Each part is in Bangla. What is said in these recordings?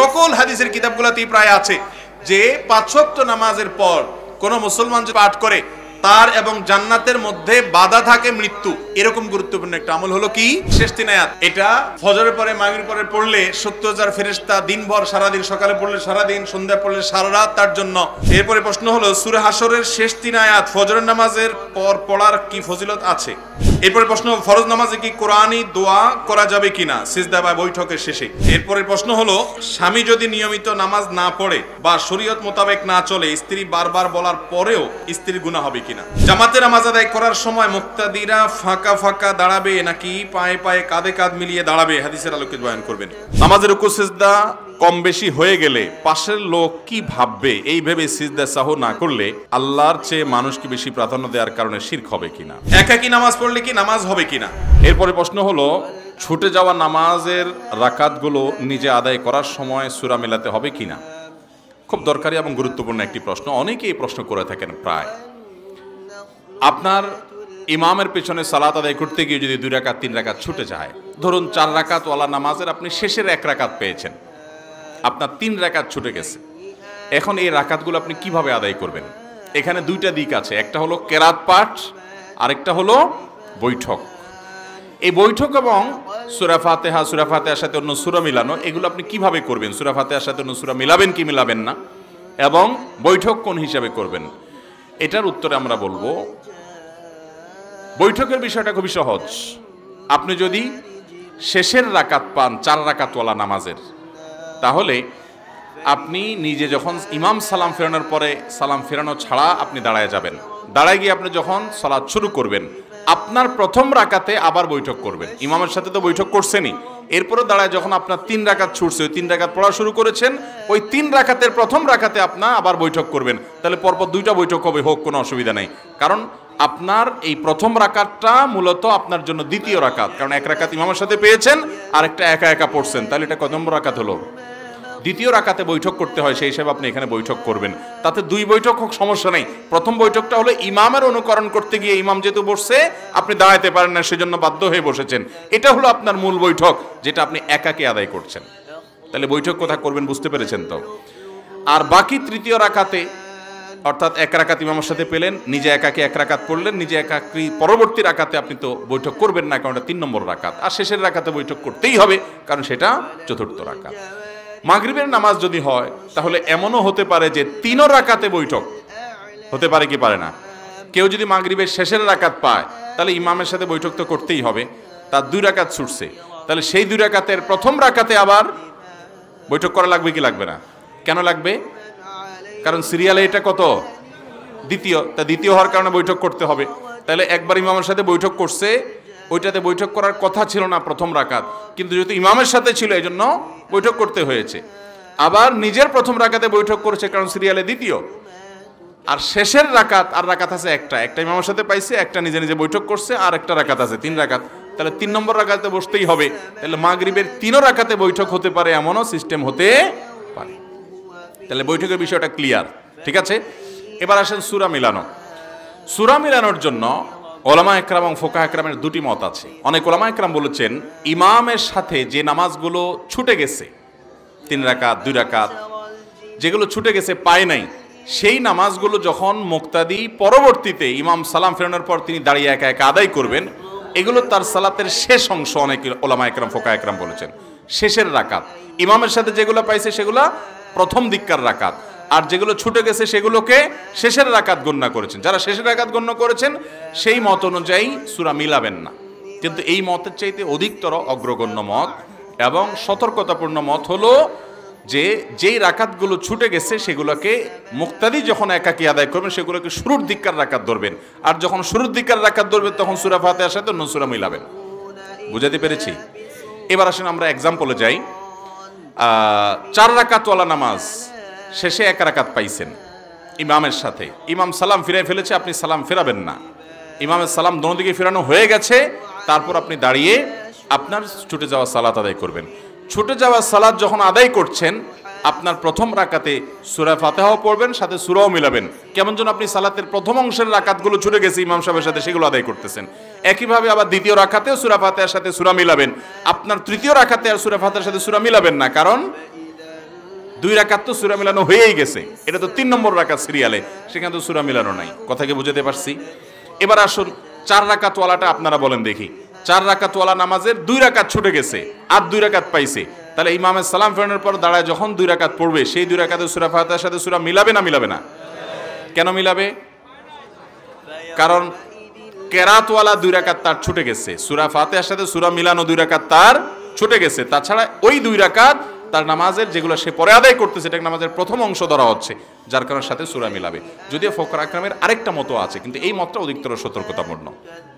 সকল হাদিসের কিতাবগুলোতেই প্রায় আছে যে 5 ওয়াক্ত নামাজের পর কোন মুসলমান যদি পাঠ করে তার এবং জান্নাতের মধ্যে বাধা থাকে মৃত্যু। এরকম গুরুত্বপূর্ণ একটা আমল হলো কি শেষ 3 আয়াত। এটা ফজরের পরে মাগরিবের পরে পড়লে 70,000 ফেরেশতা দিনভর সারাদিন, সকালে পড়লে সারাদিন, সন্ধ্যায় পড়লে সারা রাত তার জন্য। এরপরে প্রশ্ন হলো সূরা হাশরের শেষ 3 আয়াত ফজরের নামাজের পর পড়ার কি ফজিলত আছে। এরপরে প্রশ্ন ফরজ নামাজে কি কোরআনী দোয়া করা যাবে কিনা সিজদা বা বৈঠকের শেষে। এরপরে প্রশ্ন হলো স্বামী যদি নিয়মিত নামাজ না পড়ে বা শরীয়ত মোতাবেক না চলে, স্ত্রী বারবার বলার পরেও স্ত্রীর গুনাহ হবে কিনা। জামাতে নামাজ আদায় করার সময় মুক্তাদিরা ফাঁকা ফাঁকা দাঁড়াবে নাকি পায়ে পায়ে কাঁধে কাঁধ মিলিয়ে দাঁড়াবে, হাদিসের আলোকে বয়ান করবেন। নামাজের রুকু সিজদা কম বেশি হয়ে গেলে পাশের লোক কি ভাববে এই ভেবে সিজদা সাহু না করলে আল্লাহর চেয়ে মানুষকে বেশি প্রাধান্য দেওয়ার কারণে শিরক হবে কিনা। একাকী নামাজ পড়লে কি নামাজ হবে কিনা। এরপরে প্রশ্ন হলো ছুটে যাওয়া নামাজের রাকাতগুলো নিজে আদায় করার সময় সূরা মেলাতে হবে কিনা। খুব দরকারি এবং গুরুত্বপূর্ণ একটি প্রশ্ন, অনেকেই এই প্রশ্ন করে থাকেন। প্রায় আপনার ইমামের পেছনে সালাত আদায় করতে গিয়ে যদি 2 রাকাত 3 রাকাত ছুটে যায়, ধরুন 4 রাকাত ওয়ালা নামাজের আপনি শেষের 1 রাকাত পেয়েছেন, আপনার 3 রাকাত ছুটে গেছে। এখন এই রাকাতগুলো আপনি কিভাবে আদায় করবেন। এখানে 2টা দিক আছে, একটা হলো কেরাত পাঠ, আরেকটা হলো বৈঠক। এই বৈঠক এবং সূরা ফাতিহার সাথে অন্য সূরা মিলানো, এগুলো আপনি কিভাবে করবেন। সূরা ফাতিহার সাথে অন্য সূরা মিলাবেন কি মিলাবেন না, এবং বৈঠক কোন হিসাবে করবেন, এটার উত্তরে আমরা বলবো বৈঠকের বিষয়টা খুবই সহজ। আপনি যদি শেষের রাকাত পান 4 রাকাতওয়ালা নামাজের, তাহলে আপনি নিজে যখন ইমাম সালাম ফেরানোর পরে সালাম ফেরানো ছাড়া আপনি দাঁড়ায় যাবেন, দাঁড়ায় গিয়ে আপনি যখন সালাত শুরু করবেন আপনার প্রথম রাকাতে আবার বৈঠক করবেন। ইমামের সাথে তো বৈঠক করছেনই, এরপরে দাঁড়ায় যখন আপনার 3 রাকাত ছুটছে, ওই 3 রাকাত পড়া শুরু করেছেন, ওই 3 রাকাতের প্রথম রাকাতে আপনার আবার বৈঠক করবেন। তাহলে পরপর 2টা বৈঠক হবে, হোক, কোনো অসুবিধা নেই। কারণ আপনার এই প্রথম রাকাতটা মূলত আপনার জন্য দ্বিতীয় রাকাত, কারণ 1 রাকাত ইমামের সাথে পেয়েছেন আর একটা একা একা পড়ছেন, তাহলে এটা কত নম্বর রাকাত হলো, দ্বিতীয় রাকাতে বৈঠক করতে হয়, সেই হিসাবে আপনি এখানে বৈঠক করবেন। তাতে 2 বৈঠক হোক সমস্যা নেই। প্রথম বৈঠকটা হলো ইমামের অনুকরণ করতে গিয়ে ইমাম যেহেতু বসছে আপনি দাঁড়াতে পারেন না, সেজন্য বাধ্য হয়ে বসেছেন, এটা হলো আপনার মূল বৈঠক, যেটা আপনি একাকে আদায় করছেন। তাহলে বৈঠক কোথায় করবেন বুঝতে পেরেছেন তো। আর বাকি তৃতীয় রাকাতে, অর্থাৎ 1 রাকাত ইমামের সাথে পেলেন, নিজে একাকে 1 রাকাত পড়লেন, নিজে একাকি পরবর্তী রাকাতে আপনি তো বৈঠক করবেন না, কারণ এটা 3 নম্বর রাকাত। আর শেষের রাকাতে বৈঠক করতেই হবে, কারণ সেটা 4র্থ রাকাত। মাগরিবের নামাজ যদি হয় তাহলে এমনও হতে পারে যে 3 রাকাতে বৈঠক হতে পারে কি পারে না। কেউ যদি মাগরিবের শেষের রাকাত পায় তাহলে ইমামের সাথে বৈঠক তো করতেই হবে, তার 2 রাকাত ছুটছে, তাহলে সেই 2 রাকাতের প্রথম রাকাতে আবার বৈঠক করা লাগবে কি লাগবে না। কেন লাগবে, কারণ সিরিয়ালে এটা কত, দ্বিতীয়, তা দ্বিতীয় হওয়ার কারণে বৈঠক করতে হবে। তাহলে একবার ইমামের সাথে বৈঠক করছে, ওইটাতে বৈঠক করার কথা ছিল না প্রথম রাকাত, কিন্তু যেহেতু ইমামের সাথে ছিল এই জন্য বৈঠক করতে হয়েছে। আবার নিজের প্রথম রাকাতে বৈঠক করেছে কারণ সিরিয়ালে দ্বিতীয়, আর শেষের রাকাত আর রাকাত আছে একটা ইমামের সাথে পাইছে, একটা নিজে নিজে বৈঠক করছে, আর একটা রাকাত আছে 3 রাকাত, তাহলে 3 নম্বর রাকাতে বসতেই হবে। তাহলে মাগরিবের 3 রাকাতে বৈঠক হতে পারে, এমনও সিস্টেম হতে পারে। তাহলে বৈঠকের বিষয়টা ক্লিয়ার, ঠিক আছে। এবার আসেন সূরা মিলানো। সূরা মিলানোর জন্য ওলামা একরাম এবং ফোকাহ একরামের 2টি মত আছে। অনেক ওলামা একরাম বলেছেন ইমামের সাথে যে নামাজগুলো ছুটে গেছে, 3 রাকাত 2 রাকাত যেগুলো ছুটে গেছে পায় নাই, সেই নামাজগুলো যখন মুক্তাদি পরবর্তীতে ইমাম সালাম ফেরানোর পর তিনি দাঁড়িয়ে একা একা আদায় করবেন, এগুলো তার সালাতের শেষ অংশ। অনেক ওলামা একরাম ফোকাহ একরাম বলেছেন শেষের রাকাত। ইমামের সাথে যেগুলো পাইছে সেগুলো প্রথম দিককার রাকাত, আর যেগুলো ছুটে গেছে সেগুলোকে শেষের রাকাত গণ্য করেছেন। যারা শেষের রাকাত গণ্য করেছেন সেই মত অনুযায়ী সূরা মিলাবেন না। কিন্তু এই মতের চাইতে অধিকতর অগ্রগণ্য মত এবং সতর্কতাপূর্ণ মত হলো যে যেই রাকাতগুলো ছুটে গেছে সেগুলোকে মুক্তাদি যখন একাকী আদায় করবেন সেগুলোকে শুরুর দিককার রাকাত ধরবেন, আর যখন শুরুর দিককার রাকাত ধরবেন তখন সূরা ফাতিহার সাথে অন্য সূরা মিলাবেন। বুঝাতে পেরেছি? এবার আসেন আমরা এক্সাম্পলে যাই। 4 রাকাতওয়ালা নামাজ শেষে 1 রাকাত পাইছেন ইমামের সাথে, ইমাম সালাম ফিরে ফেলেছে, আপনি সালাম ফেরাবেন না, ইমামের সালাম দোনো দিকে ফেরানো হয়ে গেছে, তারপর আপনি দাঁড়িয়ে আপনার ছুটে যাওয়া সালাত আদায় করবেন। ছুটে যাওয়া সালাত যখন আদায় করছেন আপনার প্রথম রাকাতে সূরা ফাতিহাও পড়বেন, সাথে সূরাও মিলাবেন। কেমন যেন আপনি সালাতের প্রথম অংশের রাকাতগুলো ছুটে গেছে ইমাম সাহেবের সাথে, সেগুলো আদায় করতেছেন। একইভাবে আবার দ্বিতীয় রাকাতেও সূরা ফাতিহার সাথে সূরা মিলাবেন। আপনার তৃতীয় রাকাতে আর সূরা ফাতিহার সাথে সূরা মিলাবেন না, কারণ 2 রাকাত তো সূরা মিলানো হয়েই গেছে, এটা তো 3 নম্বর রাকাত সিরিয়ালে, সেখানে তো সূরা মিলানো নাই। কথা কি বুঝাতে পারছি? এবার আসুন 4 রাকাত ওয়ালাটা আপনারা বলেন দেখি। 4 রাকাত ওয়ালা নামাজের 2 রাকাত ছুটে গেছে, আর 2 রাকাত পাইছে, তাহলে ইমামের সালাম ফেরানোর পর দাঁড়ায় যখন 2 রাকাত পড়বে, সেই 2 রাকাতে সূরা ফাতিহার সাথে সূরা মিলাবে না মিলাবে না? কেন মিলাবে? কারণ কেরাতওয়ালা 2 রাকাত তার ছুটে গেছে, সূরা ফাতিহার সাথে সূরা মিলানো 2 রাকাত তার ছুটে গেছে। তাছাড়া ওই 2 রাকাত তার নামাজের যেগুলো সে পরে আদায় করতেছে, এটা নামাজের প্রথম অংশ ধরা হচ্ছে, যার কারণে সাথে সূরা মিলাবে। যদিও ফকর আকরামের আরেকটা মতো আছে, কিন্তু এই মতটা অধিকতর সতর্কতাপূর্ণ।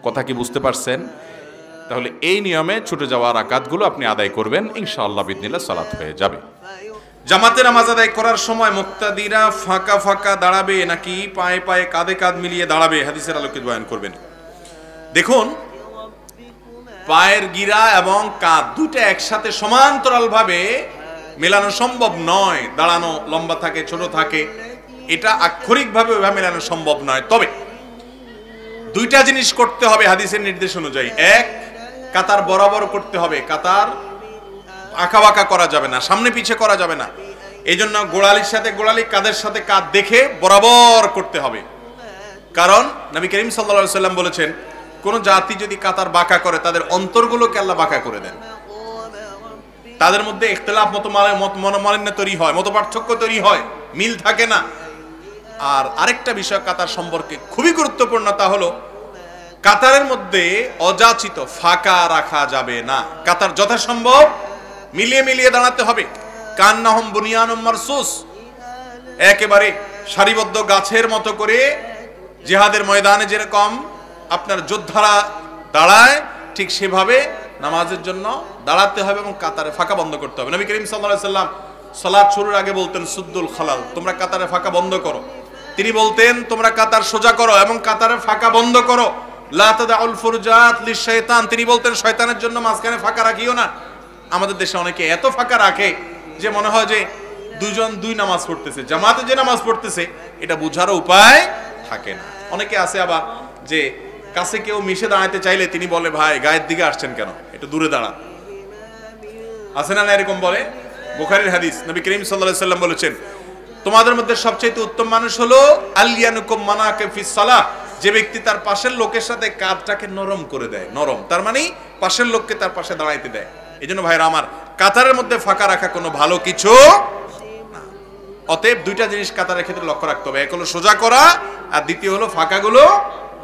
কথা কি বুঝতে পারছেন? তাহলে এই নিয়মে ছুটে যাওয়া রাকাতগুলো আপনি আদায় করবেন, ইনশাআল্লাহ বিইذনিল্লাহ সালাত হয়ে যাবে। জামাতে নামাজ আদায় করার সময় মুক্তাদিরা ফাঁকা ফাঁকা দাঁড়াবে নাকি পায়ে পায়ে কাঁধে কাঁধ মিলিয়ে দাঁড়াবে, হাদিসের আলোকে বয়ান করবেন। দেখুন, পায়ের গিরা এবং কাঁধ দুটো একসাথে সমান্তরালভাবে মেলানো সম্ভব নয়। দাঁড়ানো লম্বা থাকে, ছোট থাকে, এটা আক্ষরিকভাবে ওইভাবে মেলানো সম্ভব নয়। তবে 2টা জিনিস করতে হবে হাদিসের নির্দেশ অনুযায়ী। এক, কাতার বরাবর করতে হবে, কাতার আঁকা বাঁকা করা যাবে না, সামনে পিছে করা যাবে না। এই জন্য গোড়ালির সাথে গোড়ালি, কাঁধের সাথে কাঁধ দেখে বরাবর করতে হবে। কারণ নবী করিম সাল্লাল্লাহু আলাইহি ওয়াসাল্লাম বলেছেন, কোন জাতি যদি কাতার বাঁকা করে তাদের অন্তরগুলোকে আল্লাহ বাঁকা করে দেন। তাদের মধ্যে ইখতিলাফ, মনোমালিন্য তৈরি হয়, মতপার্থক্য তৈরি হয়, মিল থাকে না। আর আরেকটা বিষয় কাতার সম্পর্কে খুবই গুরুত্বপূর্ণ, তা হলো কাতারের মধ্যে অযাচিত ফাঁকা রাখা যাবে না। কাতার যথাসম্ভব মিলিয়ে মিলিয়ে দাঁড়াতে হবে। কান্নাহুম বুনিয়ানুম মারসুস, একেবারে সারিবদ্ধ গাছের মতো করে জিহাদের ময়দানে যেরকম আপনার যোদ্ধারা দাঁড়ায়, ঠিক সেভাবে নামাজের জন্য দাঁড়াতে হবে এবং কাতারে ফাঁকা বন্ধ করতে হবে। নবী করিম সাল্লাল্লাহু আলাইহি ওয়াসাল্লাম সালাত শুরুর আগে বলতেন, সুদ্দুল খালাল, তোমরা কাতারে ফাঁকা বন্ধ করো। তিনি বলতেন, তোমরা কাতার সোজা করো এবং কাতারে ফাঁকা বন্ধ করো। লা তাদাউল ফুরজাত লিশাইতান, তিনি বলতেন শয়তানের জন্য মাঝখানে ফাঁকা রাখিও না। আমাদের দেশে অনেকে এত ফাঁকা রাখে যে মনে হয় যে দুজন দুই নামাজ পড়তেছে, জামাতে যে নামাজ পড়তেছে এটা বোঝারও উপায় থাকে না। অনেকে আছে আবার যে কাছে কেউ মিশে দাঁড়াতে চাইলে তিনি বলে, ভাই গায়ের দিকে আসছেন কেন, একটু দূরে দাঁড়ান। আছে না এরকম বলে? বুখারীর হাদিস, নবী করিম সাল্লাল্লাহু আলাইহি ওয়াসাল্লাম বলেছেন, তোমাদের মধ্যে সবচেয়ে উত্তম মানুষ হলো আলিয়ানুকুম মানাকে ফিস সালাহ, যে ব্যক্তি তার পাশের লোকের সাথে কাঁধটাকে নরম করে দেয়। নরম তার মানে পাশের লোককে তার পাশে দাঁড়াইতে দেয়। এই জন্য ভাইরা আমার, কাতারের মধ্যে ফাঁকা রাখা কোনো ভালো কিছু না। অতএব 2টা জিনিস কাতারের ক্ষেত্রে লক্ষ্য রাখতে হবে। এক হলো সোজা করা, আর দ্বিতীয় হলো ফাঁকাগুলো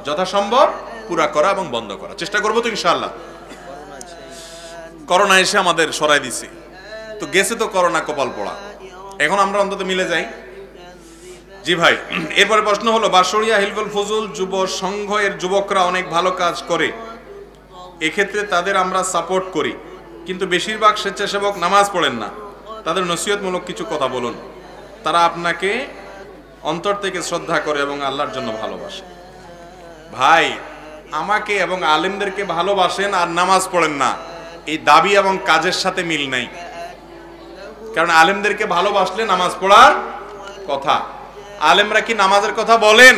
যথাসম্ভব পুরা করা এবং বন্ধ করা। চেষ্টা করবো তো ইনশাআল্লাহ। করোনা এসে আমাদের সরাই দিছে, তো গেছে তো করোনা, কপাল পোড়া। এখন আমরা অন্তত মিলে যাই। জি ভাই, এরপরে প্রশ্ন হলো, বাঁশরীয়া হিলফুল ফুজুল যুব সংঘ এর যুবকরা অনেক ভালো কাজ করে, এক্ষেত্রে তাদের আমরা সাপোর্ট করি, কিন্তু বেশিরভাগ স্বেচ্ছাসেবক নামাজ পড়েন না। তাদের নসিহতমূলক কিছু কথা বলুন। তারা আপনাকে অন্তর থেকে শ্রদ্ধা করে এবং আল্লাহর জন্য ভালোবাসে। ভাই, আমাকে এবং আলেমদেরকে ভালোবাসেন আর নামাজ পড়েন না, এই দাবি এবং কাজের সাথে মিল নাই। কারণ আলেমদেরকে ভালোবাসলে নামাজ পড়ার কথা। আলেমরা কি নামাজের কথা বলেন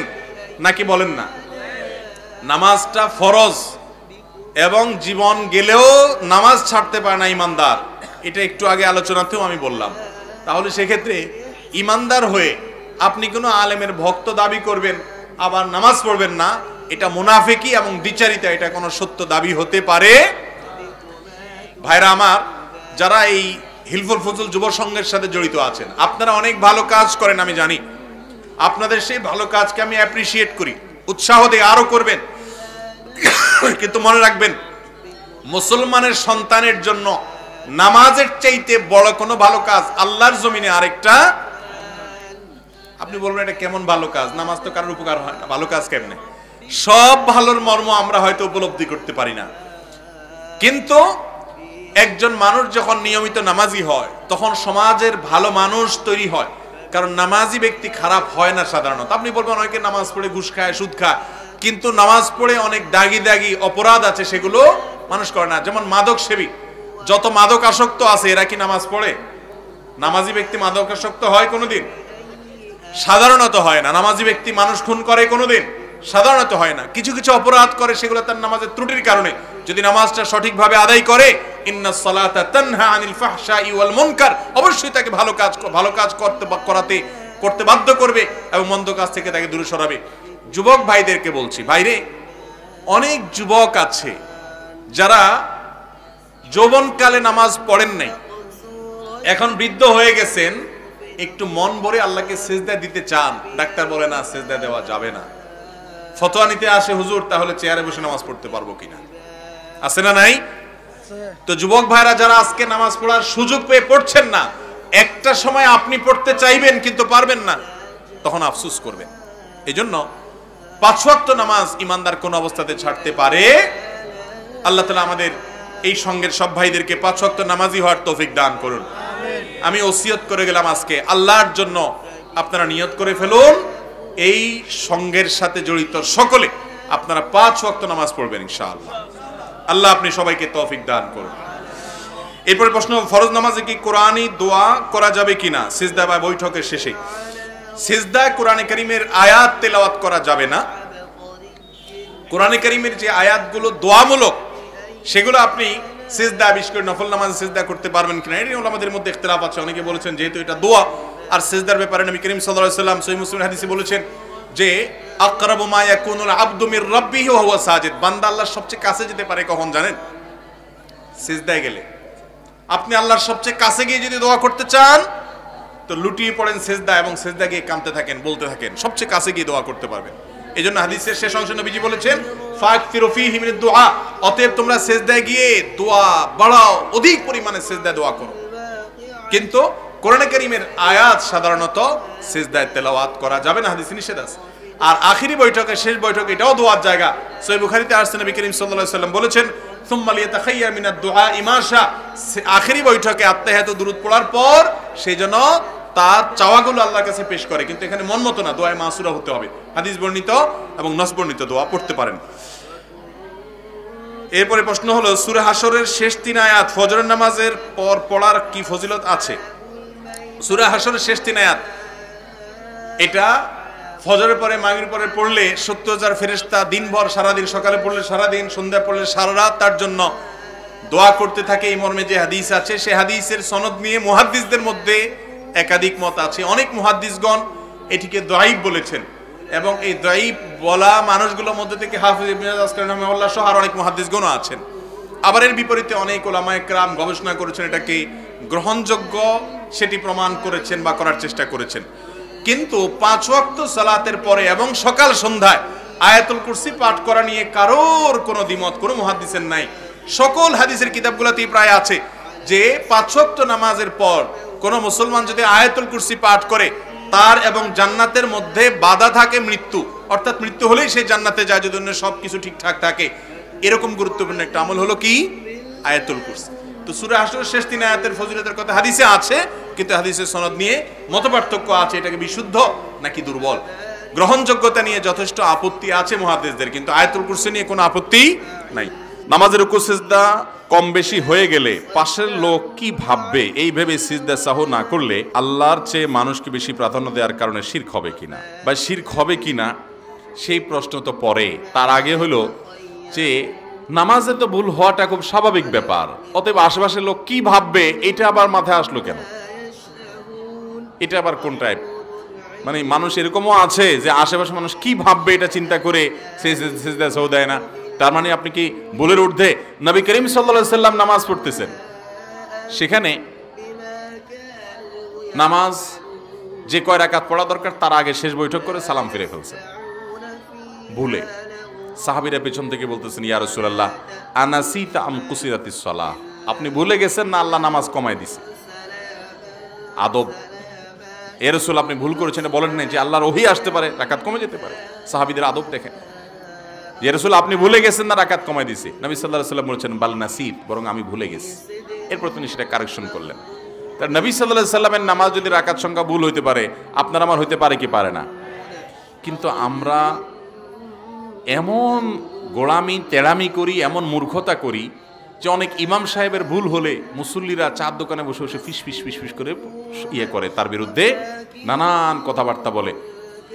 নাকি বলেন না? নামাজটা ফরজ এবং জীবন গেলেও নামাজ ছাড়তে পারে না ইমানদার, এটা একটু আগে আলোচনাতেও আমি বললাম। তাহলে সেক্ষেত্রে ইমানদার হয়ে আপনি কোনো আলেমের ভক্ত দাবি করবেন আবার নামাজ পড়বেন না, এটা মুনাফিকি এবং দ্বিচারিতা, এটা কোনো সত্য দাবি হতে পারে। ভাইরা আমার, যারা এই হিলফুল ফুজুল যুব সংঘের সাথে জড়িত আছেন, আপনারা অনেক ভালো কাজ করেন, আমি জানি। আপনাদের সেই ভালো কাজকে আমি অ্যাপ্রিসিয়েট করি, উৎসাহ দিয়ে আরো করবেন। কিন্তু মনে রাখবেন, মুসলমানের সন্তানের জন্য নামাজের চাইতে বড় কোনো ভালো কাজ আল্লাহর জমিনে আরেকটা। আপনি বলবেন এটা কেমন ভালো কাজ? নামাজ তো কারোর উপকার হয় না, ভালো কাজ কেমনে? সব ভালোর মর্ম আমরা হয়তো উপলব্ধি করতে পারি না, কিন্তু একজন মানুষ যখন নিয়মিত নামাজি হয় তখন সমাজের ভালো মানুষ তৈরি হয়। কারণ নামাজি ব্যক্তি খারাপ হয় না সাধারণত। আপনি বলবেন অনেকে নামাজ পড়ে ঘুষ খায়, সুদ খায়, কিন্তু নামাজ পড়ে অনেক দাগি দাগি অপরাধ আছে, সেগুলো মানুষ করে না। যেমন মাদক সেবী, যত মাদক আসক্ত আছে এরা কি নামাজ পড়ে? নামাজি ব্যক্তি মাদক আসক্ত হয় কোনোদিন? সাধারণত হয় না। নামাজি ব্যক্তি মানুষ খুন করে কোনোদিন? সাধারণত হয় না। কিছু কিছু অপরাধ করে, সেগুলো তার নামাজের ত্রুটির কারণে। যদি নামাজটা সঠিকভাবে আদায় করে ইন্নাস সালাতা তানহা আনিল ফাহশাই ওয়াল মুনকার, অবশ্যই তাকে ভালো কাজ করতে বাধ্য করবে এবং মন্দ কাজ থেকে তাকে দূরে সরাবে। যুবক ভাইদেরকে বলছি, ভাইরে অনেক যুবক আছে যারা যৌবনকালে নামাজ পড়েন নাই, এখন বৃদ্ধ হয়ে গেছেন, একটু মন ভরে আল্লাহকে সিজদা দিতে চান, ডাক্তার বলে না সিজদা দেওয়া যাবে না, ফতোয়া নিতে আসে হুজুর তাহলে চেয়ারে বসে নামাজ পড়তে পারবো কিনা, আছে না নাই? তো যুবক ভাইরা যারা আজকে নামাজ পড়ার সুযোগ পেয়ে পড়ছেন না, একটা সময় আপনি পড়তে চাইবেন কিন্তু পারবেন না, তখন আফসোস করবেন। এজন্য 5 ওয়াক্ত নামাজ ইমানদার কোন অবস্থাতে ছাড়তে পারে? আল্লাহ তাআলা আমাদের এই সঙ্গের সব ভাইদেরকে 5 ওয়াক্ত নামাজি হওয়ার তৌফিক দান করুন। আমি ওসিয়ত করে গেলাম আজকে, আল্লাহর জন্য আপনারা নিয়ত করে ফেলুন, এই সঙ্গের সাথে জড়িত সকলে আপনারা 5 ওয়াক্ত নামাজ পড়বেন ইনশাআল্লাহ। আল্লাহ আপনি সবাইকে তৌফিক দান করুন। এরপরে প্রশ্ন, ফরজ নামাজে কি কোরআনী দোয়া করা যাবে কিনা সিজদা বা বৈঠকের শেষে? সিজদায় কোরআনে কারীমের আয়াত তেলাওয়াত করা যাবে না। কোরআনে কারীমের যে আয়াতগুলো দোয়ামূলক সেগুলো আপনি সিজদা, বিশেষ করে নফল নামাজে সিজদা করতে পারবেন কিনা, এটা ওলামাদের মধ্যে ইখতিলাফ আছে। অনেকে বলেছেন যেহেতু এটা দোয়া, আর সিজদার ব্যাপারে নবী করিম সাল্লাল্লাহু আলাইহি ওয়াসাল্লাম সহিহ মুসলিম হাদিসে বলেছেন যে আকরাবু মা ইয়াকুনুল আবদু মির রাব্বিহি ওয়া হুয়া সাজিদ, বান্দা আল্লাহর সবচেয়ে কাছে যেতে পারে কখন জানেন? সিজদায় গেলে। আপনি আল্লাহর সবচেয়ে কাছে গিয়ে যদি দোয়া করতে চান তো লুটিয়ে পড়েন সিজদা এবং সিজদা গিয়ে কাঁদতে থাকেন, বলতে থাকেন, সবচেয়ে কাছে গিয়ে দোয়া করতে পারবেন। এজন্য হাদিসের শেষ অংশে নবীজি বলেছেন ফাকফিরু ফীহি মিনাদ দুআ, অতএব তোমরা সিজদায় গিয়ে দোয়া বাড়াও, অধিক পরিমাণে সিজদায় দোয়া করো। কিন্তু কোরআনে কারীমের আয়াত সাধারণত সিজদায় তেলাওয়াত করা যাবে না, হাদিসে নিষেধ আছে। আর আখিরি বৈঠকে, শেষ বৈঠক, এটাও দোয়ার জায়গা। সহিহ বুখারীতে আসছে নবী করিম সাল্লাল্লাহু আলাইহি ওয়াসাল্লাম বলেছেন সুম্মা লিয়াতাখায়্যার মিনাদ দুআ ইমাশা, আখিরি বৈঠকে আত্তাহিয়াতু দুরূদ পড়ার পর সেইজন্য তার চাওয়াগুলো আল্লাহর কাছে পেশ করে, কিন্তু এখানে মন মতো না, দোয়ায়ে মাসুরা হতে হবে। হাদিস বর্ণিত এবং নস বর্ণিত দোয়া পড়তে পারেন। এরপরে প্রশ্ন হলো, সূরা হাশরের শেষ 3 আয়াত ফজরের নামাজের পর পড়ার কি ফজিলত আছে? সূরা হাশরের শেষ 3 আয়াত এটা ফজরের পরে মাগরিবের পরে পড়লে 70,000 ফেরেশতা দিনভর, সারাদিন, সকালে পড়লে সারাদিন, সন্ধ্যা পড়লে সারা রাত তার জন্য দোয়া করতে থাকে। এই মর্মে যে হাদিস আছে, সেই হাদিসের সনদ নিয়ে মুহাদ্দিসদের মধ্যে একাধিক মত আছে। অনেক মুহাদ্দিসগণ এটিকে দাঈফ বলেছেন এবং এই দাঈফ বলা মানুষগুলোর মধ্যে থেকে হাফিজ ইবনে আসকারি রাহিমাহুল্লাহ সহ আর অনেক মুহাদ্দিসগণও আছেন। আবার এর বিপরীতে অনেক উলামায়ে কেরাম গবেষণা করেছেন, এটাকে গ্রহণযোগ্য সেটি প্রমাণ করেছেন বা করার চেষ্টা করেছেন। কিন্তু 5 ওয়াক্ত সালাতের পরে এবং সকাল সন্ধ্যায় আয়াতুল কুরসি পাঠ করা নিয়ে কারোর কোনো দ্বিমত কোনো মুহাদ্দিসের নাই। সকল হাদিসের কিতাবগুলোতেই প্রায় আছে যে 5 ওয়াক্ত নামাজের পর কোন মুসলমান যদি আয়াতুল কুরসি পাঠ করে তার এবং জান্নাতের মধ্যে বাধা থাকে মৃত্যু, অর্থাৎ মৃত্যু হলেই সে জান্নাতে যায় যদি অন্য সবকিছু ঠিকঠাক থাকে। এরকম গুরুত্বপূর্ণ একটা আমল হলো কি? আয়াতুল কুরসি। তো সূরা হাশরের শেষ 3 আয়াতের ফজিলতের কথা হাদিসে আছে, কিন্তু হাদিসের সনদ নিয়ে মতপার্থক্য আছে, এটাকে বিশুদ্ধ নাকি দুর্বল। গ্রহণযোগ্যতা নিয়ে যথেষ্ট আপত্তি আছে মুহাদ্দিসদের, কিন্তু আয়াতুল কুরসি নিয়ে কোনো আপত্তি নাই। নামাজের রুকু সিজদা কম বেশি হয়ে গেলে পাশের লোক কি ভাববে এই ভেবে সিজদা সাহু না করলে আল্লাহর চেয়ে মানুষকে বেশি প্রাধান্য দেওয়ার কারণে শিরক হবে কিনা, বা শিরক হবে কিনা সেই প্রশ্ন তো পরে। তার আগে হলো যে নামাজে তো ভুল হওয়াটা খুব স্বাভাবিক ব্যাপার, অতএব আশেপাশের লোক কি ভাববে এটা আবার মাথায় আসলো কেন? এটা আবার কোন টাইপ? মানে মানুষ এরকমও আছে যে আশেপাশে মানুষ কি ভাববে এটা চিন্তা করে সে সিজদা সাহু দেয় না। তার মানে আপনি কি ভুলের ঊর্ধ্বে? নবী করিম সাল্লাল্লাহু আলাইহি সাল্লাম নামাজ পড়তেছেন, সেখানে নামাজ যে কয় রাকাত পড়া দরকার তার আগে শেষ বৈঠক করে সালাম ফিরে ফেলছেন ভুলে। সাহাবীরা পেছন থেকে বলতেছেন, ইয়া রাসূলুল্লাহ আনাসিতা আম কুসিরাতিস সালাহ, আপনি ভুলে গেছেন না আল্লাহ নামাজ কমায় দিছে? আদব, এ রাসূল আপনি ভুল করেছেন বলেন নাই যে আল্লাহর ওহী আসতে পারে রাকাত কমে যেতে পারে। সাহাবীদের আদব দেখেন, ইয়া রাসূল আপনি ভুলে গেছেন না রাকাত কমায় দিছে? নবী সাল্লাল্লাহু আলাইহি ওয়াসাল্লাম বলেছেন বাল নাসিত, বরং আমি ভুলে গেছি। এরপর তিনি সেটা কারেকশন করলেন। তার নবী সাল্লাল্লাহু আলাইহি ওয়াসাল্লামের নামাজ যদি রাকাত সংখ্যা ভুল হইতে পারে, আপনার আমার হইতে পারে কি পারে না? কিন্তু আমরা এমন গোড়ামি তেড়ামি করি, এমন মূর্খতা করি যে অনেক ইমাম সাহেবের ভুল হলে মুসল্লিরা চার দোকানে বসে বসে ফিস ফিস ফিস ফিস করে করে তার বিরুদ্ধে নানান কথাবার্তা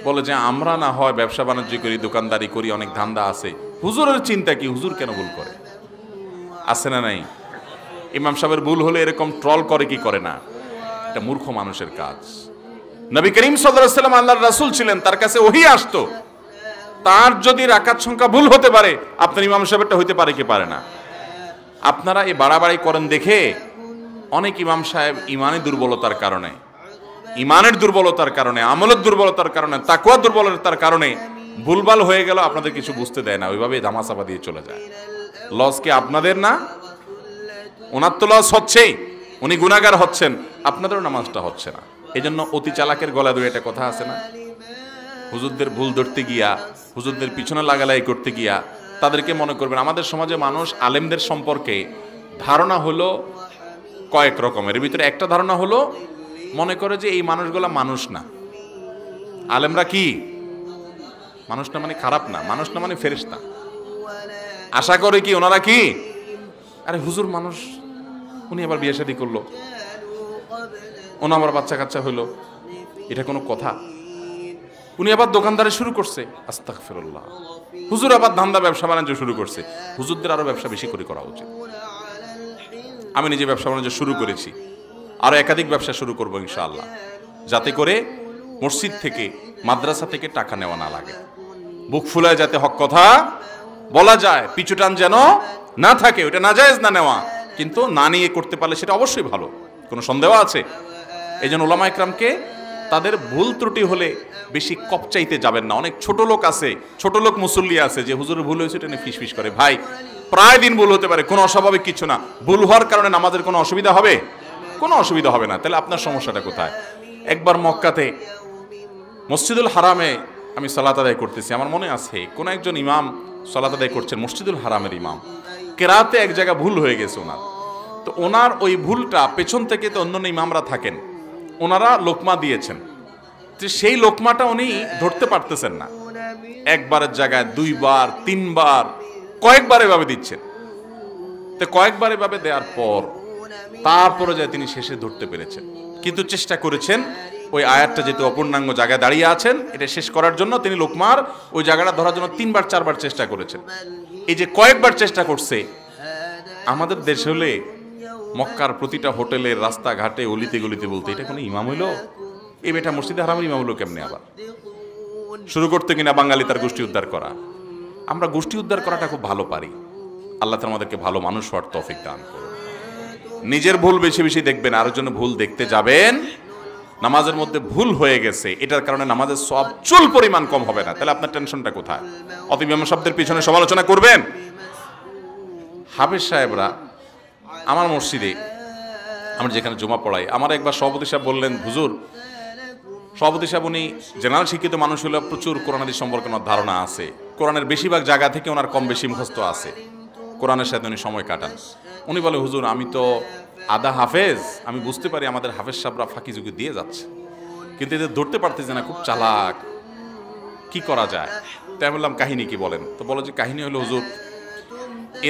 বলে যে আমরা না হয় ব্যবসা বাণিজ্য করি, দোকানদারি করি, অনেক ধান্দা আছে, হুজুরের চিন্তা কি, হুজুর কেন ভুল করে? আছে না নাই? ইমাম সাহেবের ভুল হলে এরকম ট্রল করে কি করে না? এটা মূর্খ মানুষের কাজ। নবী করিম সাল্লাল্লাহু আলাইহি ওয়াসাল্লাম আল্লাহর রাসূল ছিলেন, তার কাছে ওহী আসতো। তার যদি রাকাত সংখ্যা ভুল হতে পারে, আপনার ইমাম সাহেবেরটা হইতে পারে কি পারে না? আপনারা এই বাড়াবাড়ি করেন দেখে অনেক ইমাম সাহেব ইমানের দুর্বলতার কারণে, আমলের দুর্বলতার কারণে, তাকওয়ার দুর্বলতার কারণে ভুলভাল হয়ে গেল, আপনাদের কিছু বুঝতে দেয় না, ওইভাবে ধামাচাপা দিয়ে চলে যায়। লস কি আপনাদের না? ওনার তো লস হচ্ছেই, উনি গুনাহগার হচ্ছেন, আপনাদেরও নামাজটা হচ্ছে না। এই জন্য অতি চালাকের গলা ধরে একটা কথা আছে না, হুজুরদের ভুল ধরতে গিয়া, হুজুরদের পিছনে লাগালাই করতে গিয়া তাদেরকে মনে করবেন। আমাদের সমাজে মানুষ আলেমদের সম্পর্কে ধারণা হলো কয়েক রকমের। এর ভিতরে একটা ধারণা হলো মনে করে যে এই মানুষগুলা মানুষ না। আলেমরা কি মানুষ না মানে খারাপ না, মানুষ না মানে ফেরেশতা। আশা করে কি ওনারা কি, আরে হুজুর মানুষ, উনি আবার বিয়ে শাদী করলো, ওনা আমার বাচ্চা কাচ্চা হইলো, এটা কোনো কথা? উনি আবার দোকানদারি শুরু করছে, আস্তাগফিরুল্লাহ। হুজুর আবার ধান্দা ব্যবসা বাণিজ্য শুরু করছে। হুজুরদের আরো ব্যবসা বেশি করে করা উচিত। আমি নিজে ব্যবসা বাণিজ্য শুরু করেছি, আরো একাধিক ব্যবসা শুরু করবো ইনশাআল্লাহ, যাতে করে মসজিদ থেকে, মাদ্রাসা থেকে টাকা নেওয়া না লাগে। বুক ফুলায় যাতে হক কথা বলা যায়, পিছুটান যেন না থাকে। ওটা নাজায়েজ না নেওয়া, কিন্তু না নিয়ে করতে পারলে সেটা অবশ্যই ভালো, কোনো সন্দেহ আছে? এই জন্য উলামা ইকরামকে তাদের ভুল ত্রুটি হলে বেশি কপচাইতে যাবেন না। অনেক ছোট লোক আছে, ছোট লোক মুসল্লি আছে যে হুজুরের ভুল হয়েছে এটা নিয়ে ফিসফিস করে। ভাই, প্রায় দিন ভুল হতে পারে, কোনো অস্বাভাবিক কিছু না। ভুল হওয়ার কারণে নামাজের কোনো অসুবিধা হবে? কোনো অসুবিধা হবে না। তাহলে আপনার সমস্যাটা কোথায়? একবার মক্কাতে মসজিদুল হারামে আমি সালাত আদায় করতেছি, আমার মনে আছে কোন একজন ইমাম সালাত আদায় করছেন, মসজিদুল হারামের ইমাম। কেরাতে এক জায়গা ভুল হয়ে গেছে ওনার, তো ওনার ওই ভুলটা পেছন থেকে তো অন্য ইমামরা থাকেন, ওনারা লোকমা দিয়েছেন, যে সেই লোকমাটা উনি ধরতে পারতেছেন না। একবারের জায়গায় দুইবার, তিনবার, কয়েকবার এভাবে দিচ্ছেন। তো কয়েকবার এভাবে দেওয়ার পর তারপরে যায় তিনি শেষে ধরতে পেরেছেন, কিন্তু চেষ্টা করেছেন ওই আয়াতটা যেহেতু অপূর্ণাঙ্গ জায়গায় দাঁড়িয়ে আছেন, এটা শেষ করার জন্য তিনি লোকমার ওই জায়গাটা ধরার জন্য 3বার 4বার চেষ্টা করেছেন। এই যে কয়েকবার চেষ্টা করছে, আমাদের দেশে হলে মক্কার প্রতিটা হোটেলের রাস্তাঘাটে অলিতে গলিতে বলতে, এটা কোনো ইমাম হইলো? এই বেটা মসজিদে হারামের ইমাম হলো কেমনে? আবার শুরু করতে কিনা বাঙালি তার গোষ্ঠী উদ্ধার করা। আমরা গোষ্ঠী উদ্ধার করাটা খুব ভালো পারি। আল্লাহ তাআলা আমাদেরকে ভালো মানুষ হওয়ার তৌফিক দান করুন। নিজের ভুল বেশি বেশি দেখবেন, আরো জন্য ভুল দেখতে যাবেন। নামাজের মধ্যে ভুল হয়ে গেছে, এটার কারণে নামাজের সওয়াব চুল পরিমাণ কম হবে না, তাহলে আপনার টেনশনটা কোথায়? অতএব ইমাম সাহেবদের পিছনে সমালোচনা করবেন। হাফেজ সাহেবরা আমার মসজিদে, আমরা যেখানে জুমা পড়াই, আমার একবার সভাপতি সাহেব বললেন, হুজুর, সভাপতি সাহেব উনি জেনারেল শিক্ষিত মানুষ হলে প্রচুর কোরআন হাদিস সম্পর্কে ওনার ধারণা আছে, কোরআনের বেশিরভাগ জায়গা থেকে ওনার কম বেশি মুখস্থ আছে, কোরআনের সাথে উনি সময় কাটান। উনি বলে, হুজুর আমি তো আধা হাফেজ, আমি বুঝতে পারি আমাদের হাফেজ সাহেবরা ফাঁকি ঝুঁকি দিয়ে যাচ্ছে, কিন্তু এদের ধরতে পারতেছে না, খুব চালাক, কি করা যায়? তাই বললাম, কাহিনী কি বলেন? তো বলো যে কাহিনী হলো, হুজুর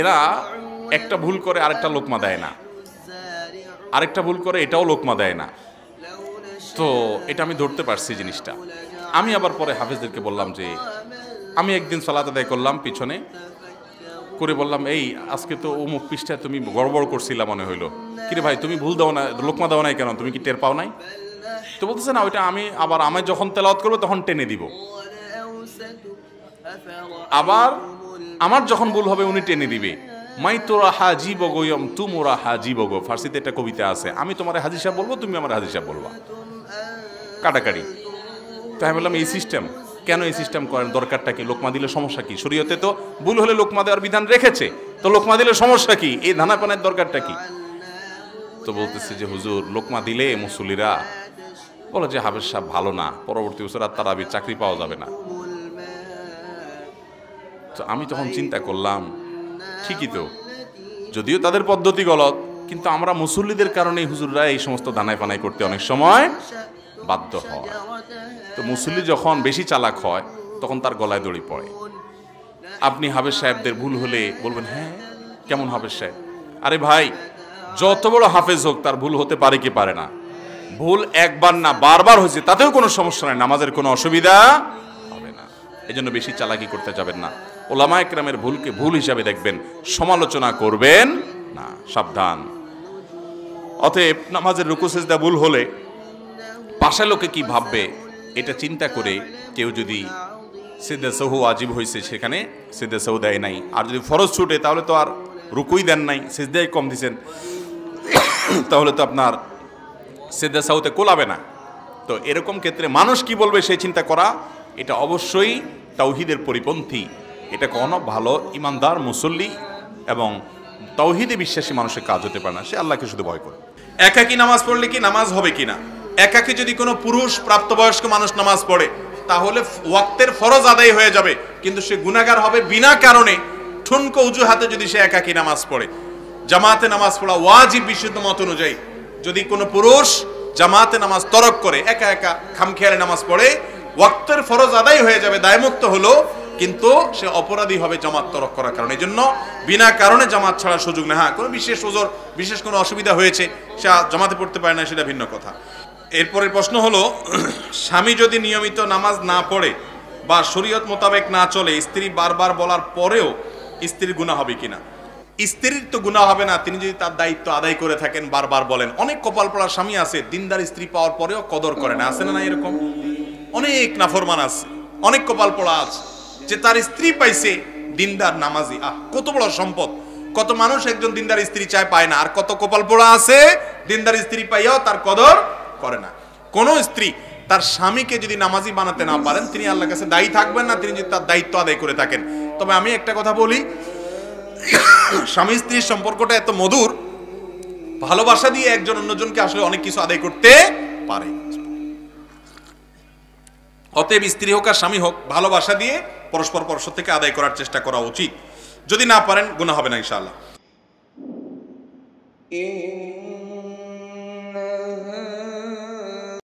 এরা একটা ভুল করে আরেকটা লোকমা দেয় না, আরেকটা ভুল করে এটাও লোকমা দেয় না, তো এটা আমি ধরতে পারছি জিনিসটা। আমি আবার পরে হাফেজদেরকে বললাম যে আমি একদিন সালাত আদায় করলাম, পিছনে করে বললাম, এই আজকে তো অমুক পৃষ্ঠায় তুমি গড়বড় করছিলা মনে হইলো, কিরে ভাই তুমি ভুল দাও না, লোকমা দাও নাই কেন, তুমি কি টের পাও নাই? তো বলতেছে না, ওইটা আমি আবার আমি যখন তেলাওয়াত করবো তখন টেনে দিব, আবার আমার যখন ভুল হবে উনি টেনে দিবে। মাই তোরা হাজি বগয়ম তুমোরা হাজি বগ, ফার্সিতে একটা কবিতা আছে, আমি তোমার হাজি সাহেব বলবো, তুমি আমার হাজি সাহেব বলবা, কাটাকাটি। তাই আমি বললাম, এই সিস্টেম কেন? এই সিস্টেম করেন, দরকারটা কি? লোকমা দিলে সমস্যা কি? শরীয়তে তো ভুল হলে লোকমা দেওয়ার বিধান রেখেছে, তো লোকমা দিলে সমস্যা কি? এই ধানাপানের দরকারটা কি? তো বলতেছে যে হুজুর লোকমা দিলে মুসল্লিরা বলে যে হাফেজ সাহেব ভালো না, পরবর্তী বছর আর তারাবির চাকরি পাওয়া যাবে না। তো আমি তখন চিন্তা করলাম, ঠিকই তো, যদিও তাদের পদ্ধতি গলত, কিন্তু আমরা মুসল্লিদের কারণে হুজুররা এই সমস্ত দানায় পানায় করতে অনেক সময় বাধ্য হয়। তো মুসল্লি যখন বেশি চালাক হয় তখন তার গলায় দড়ি পড়ে। আপনি হাফেজ সাহেবদের ভুল হলে বলবেন, হ্যাঁ কেমন হাফেজ সাহেব? আরে ভাই, যত বড় হাফেজ হোক তার ভুল হতে পারে কি পারে না? ভুল একবার না বারবার হয়েছে, তাতেও কোনো সমস্যা নাই, নামাজের কোনো অসুবিধা হবে না। এই জন্য বেশি চালাকি করতে যাবেন না। ওলামা একরামের ভুলকে ভুল হিসাবে দেখবেন, সমালোচনা করবেন না, সাবধান। অতএব নামাজের রুকু সিজদা ভুল হলে পাশে লোকে কি ভাববে এটা চিন্তা করে কেউ যদি সিজদা সাহু ওয়াজিব হয়েছে সেখানে সিজদা সাহু দেয় নাই, আর যদি ফরজ ছুটে তাহলে তো আর রুকুই দেন নাই, সিজদাই কম দিছেন, তাহলে তো আপনার সিজদা সাহুতে কোলাবে না। তো এরকম ক্ষেত্রে মানুষ কি বলবে সেই চিন্তা করা এটা অবশ্যই তাওহীদের পরিপন্থী। এটা কোনো ভালো ইমানদার মুসল্লি এবং তাওহীদে বিশ্বাসী মানুষের কাজ হতে পারে না। সে আল্লাহকে শুধু ভয় করে। একাকী নামাজ পড়লে কি নামাজ হবে কিনা? একাকী যদি কোনো পুরুষ প্রাপ্তবয়স্ক মানুষ নামাজ পড়ে তাহলে ওয়াক্তের ফরজ আদায় হয়ে যাবে, কিন্তু সে গুনাহগার হবে বিনা কারণে ঠুনকো অজুহাতে যদি সে একাকী নামাজ পড়ে। জামাতে নামাজ পড়া ওয়াজিব বিশুদ্ধ মত অনুযায়ী। যদি কোনো পুরুষ জামাতে নামাজ তরক করে একা একা খামখেয়ালে নামাজ পড়ে, ওয়াক্তের ফরজ আদায় হয়ে যাবে, দায়মুক্ত হলো, কিন্তু সে অপরাধী হবে জামাত তরক করার কারণে। এই জন্য বিনা কারণে জামাত ছাড়ার সুযোগ নেই। হ্যাঁ, কোনো বিশেষ ওজর, বিশেষ কোনো অসুবিধা হয়েছে, সে জামাতে পড়তে পারে না, সেটা ভিন্ন কথা। এরপরের প্রশ্ন হলো, স্বামী যদি নিয়মিত নামাজ না পড়ে বা শরীয়ত মোতাবেক না চলে, স্ত্রী বারবার বলার পরেও স্ত্রীর গুনাহ হবে কিনা? স্ত্রীর তো গুনাহ হবে না, তিনি যদি তার দায়িত্ব আদায় করে থাকেন, বারবার বলেন। অনেক কপাল পড়া স্বামী আছে, দিনদার স্ত্রী পাওয়ার পরেও কদর করে না, আছে না? এরকম অনেক নাফরমান আছে, অনেক কপাল পড়া আছে যে তার স্ত্রী পাইছে দিনদার নামাজি। কত বড় সম্পদ! কত মানুষ একজন দিনদার স্ত্রী চায়, পায় না। আর কত কপাল পোড়া আছে দিনদার স্ত্রী পাইয়াও তার কদর করে না। কোন স্ত্রী তার স্বামীকে যদি নামাজি বানাতে না পারেন, তিনি আল্লাহর কাছে দায়ী থাকবেন না, তিনি যদি তার দায়িত্ব আদায় করে থাকেন। তবে আমি একটা কথা বলি, স্বামী স্ত্রীর সম্পর্কটা এত মধুর, ভালোবাসা দিয়ে একজন অন্যজনকে আসলে অনেক কিছু আদায় করতে পারে। অতএব স্ত্রী হোক আর স্বামী হোক, ভালোবাসা দিয়ে পরস্পর পরস্পর থেকে আদায় করার চেষ্টা করা উচিত। যদি না পারেন, গুনাহ হবে না ইনশাআল্লাহ।